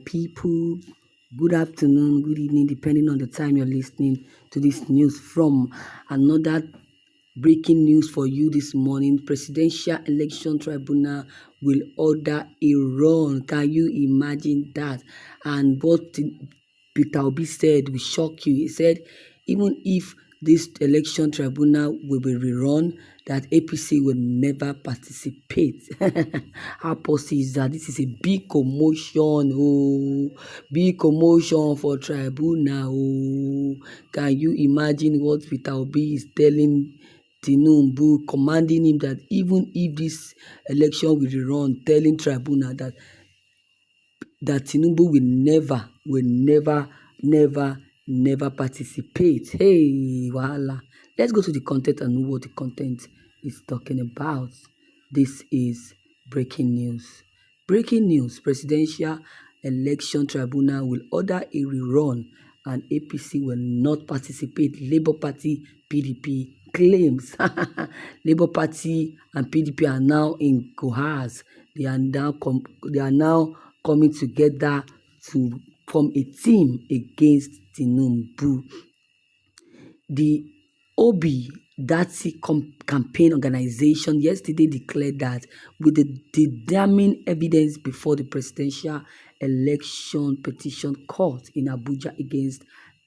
people. Good afternoon, good evening, depending on the time you're listening to this news from another breaking news for you this morning. Presidential Election Tribunal will order Iran. Can you imagine that? And what Peter Obi said will shock you. He said, even if this election tribunal will be rerun, that APC will never participate. How possible is that? This is a big commotion, big commotion for tribunal. Can you imagine what Peter Obi is telling Tinubu, commanding him that even if this election will rerun, telling tribunal that Tinubu will never participate. Hey, wahala. Let's go to the content and know what the content is talking about. This is breaking news. Breaking news, Presidential Election Tribunal will order a rerun and APC will not participate. Labour Party, PDP claims. Labour Party and PDP are now in cohorts. They are now coming together to form a team against Tinubu. The Obi Dati campaign organization yesterday declared that with the damning evidence before the Presidential Election Petition Court in Abuja against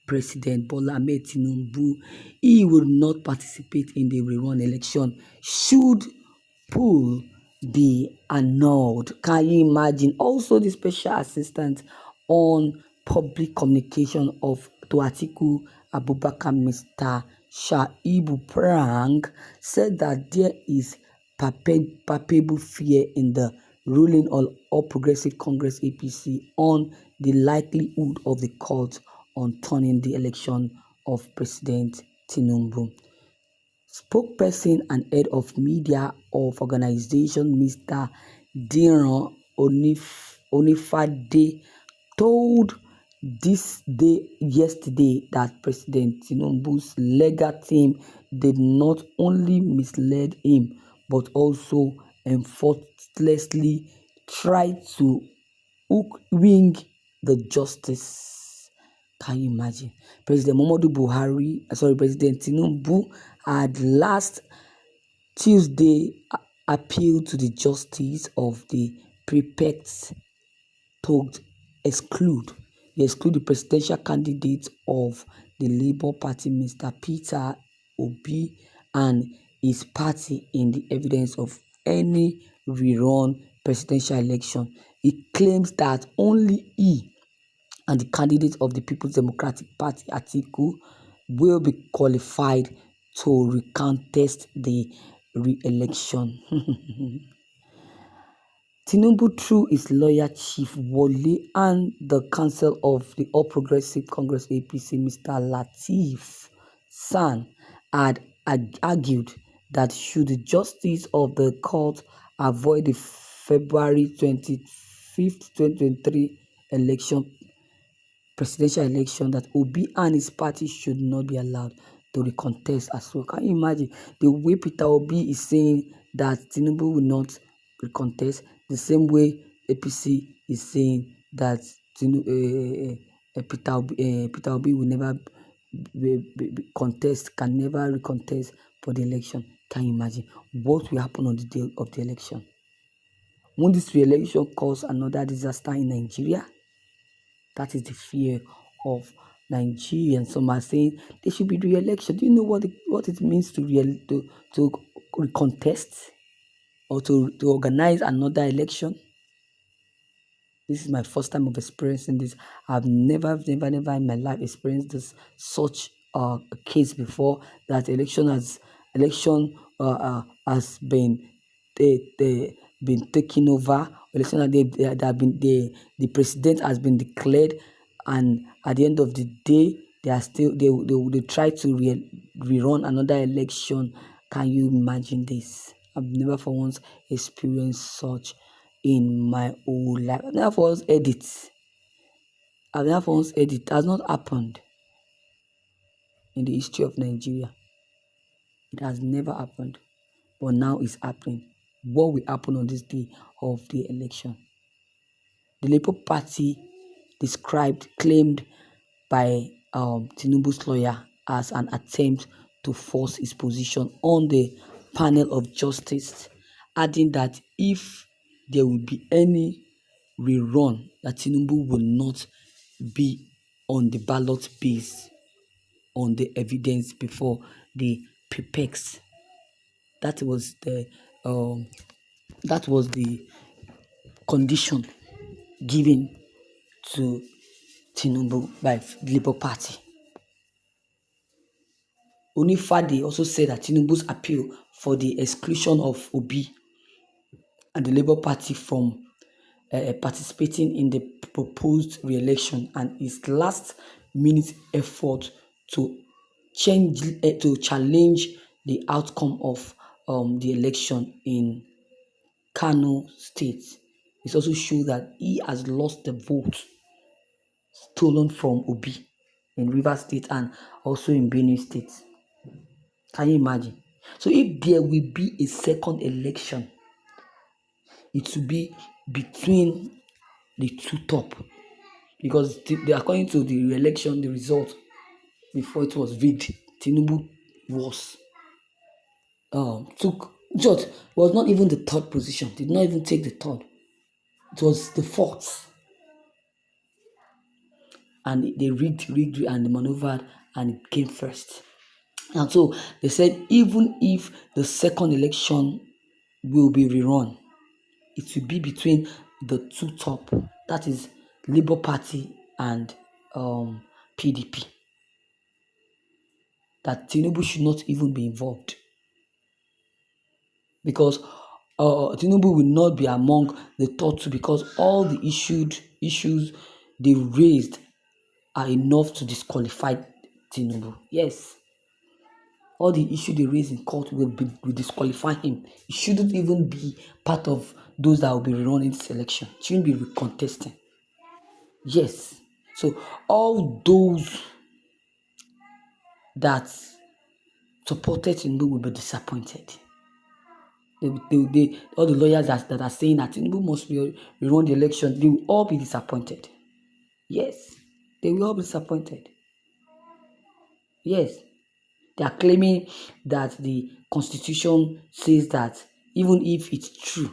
President Bola Ahmed Tinubu, he will not participate in the rerun election should poll be annulled. Can you imagine? Also, the special assistant on public communication to Atiku Abubakar, Mr. Shaibu Prang, said that there is palpable fear in the ruling All Progressive Congress APC on the likelihood of the court on turning the election of President Tinubu. Spokesperson and head of media of organization Mr. Diran Onifade told this day yesterday that President Tinubu's legal team did not only mislead him but also effortlessly tried to hook-wing the justice. Can you imagine? President Tinubu had last Tuesday appealed to the justice of the prefects to exclude the presidential candidate of the Labour Party, Mr. Peter Obi, and his party in the evidence of any rerun presidential election. He claims that only he and the candidate of the People's Democratic Party, Atiku, will be qualified to recontest the re-election. Tinubu, through his lawyer Chief Wole and the counsel of the All Progressive Congress APC, Mr. Lateef San, had argued that should the justice of the court avoid the February 25th, 2023 presidential election, that Obi and his party should not be allowed to recontest as well. Can you imagine the way Peter Obi is saying that Tinubu will not recontest, the same way APC is saying that Peter Obi will never can never recontest for the election. Can you imagine what will happen on the day of the election? Won't this re-election cause another disaster in Nigeria? That is the fear of Nigerians. Some are saying they should be re-election. Do you know what it means to contest or to organize another election? This is my first time of experiencing this. I've never in my life experienced such a case before, that election has been taken over. Election the president has been declared, and at the end of the day, they try to rerun another election. Can you imagine this? I've never for once experienced such in my whole life. I've never for once heard it. It has not happened in the history of Nigeria. It has never happened, but now it's happening. What will happen on this day of the election? The Labour Party claimed by Tinubu's lawyer as an attempt to force his position on the panel of justice, adding that if there will be any rerun, that Tinubu will not be on the ballot based on the evidence before the prepex. That was the um, that was the condition given to Tinubu by the Labour Party. Onifade also said that Tinubu's appeal for the exclusion of Obi and the Labour Party from participating in the proposed re-election and his last-minute effort to challenge the outcome of the election in Kano State. It also shows that he has lost the vote stolen from Obi in Rivers State and also in Benue State. Can you imagine? So if there will be a second election, it will be between the two top, because according to the election, the result before it was rigged, Tinubu was was not even the third position, did not even take the third, it was the fourth, and they rigged and they maneuvered and it came first. And so they said even if the second election will be rerun, it will be between the two top, that is Labour Party and PDP, that Tinubu should not even be involved, because Tinubu will not be among the top two, because all the issues they raised are enough to disqualify Tinubu. Yes, all the issue they raise in court will disqualify him. He shouldn't even be part of those that will be running this election. He shouldn't be contesting. Yes. So all those that supported Tinubu will be disappointed. All the lawyers that are saying that Tinubu must rerun the election, they will all be disappointed. Yes, they will all be disappointed. Yes. They are claiming that the constitution says that even if it's true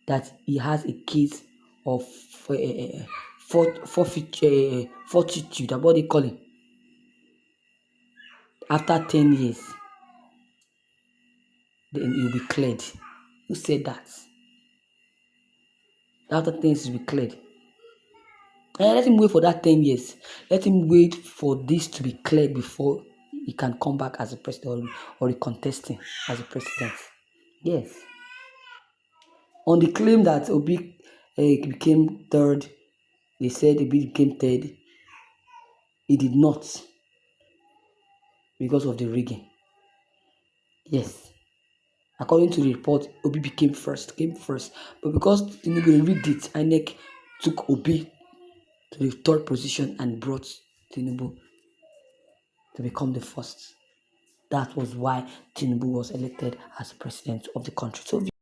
that he has a case of fortitude, what they call it, after 10 years, then he'll be cleared. Who said that? After 10 years, he'll be cleared. And let him wait for that 10 years. Let him wait for this to be cleared before he can come back as a president or contesting as a president. Yes. On the claim that Obi became third, they said Obi became third. He did not, because of the rigging. Yes. According to the report, Obi came first. But because Tinubu rigged it, INEC took Obi to the third position and brought Tinubu to become the first. That was why Tinubu was elected as president of the country. So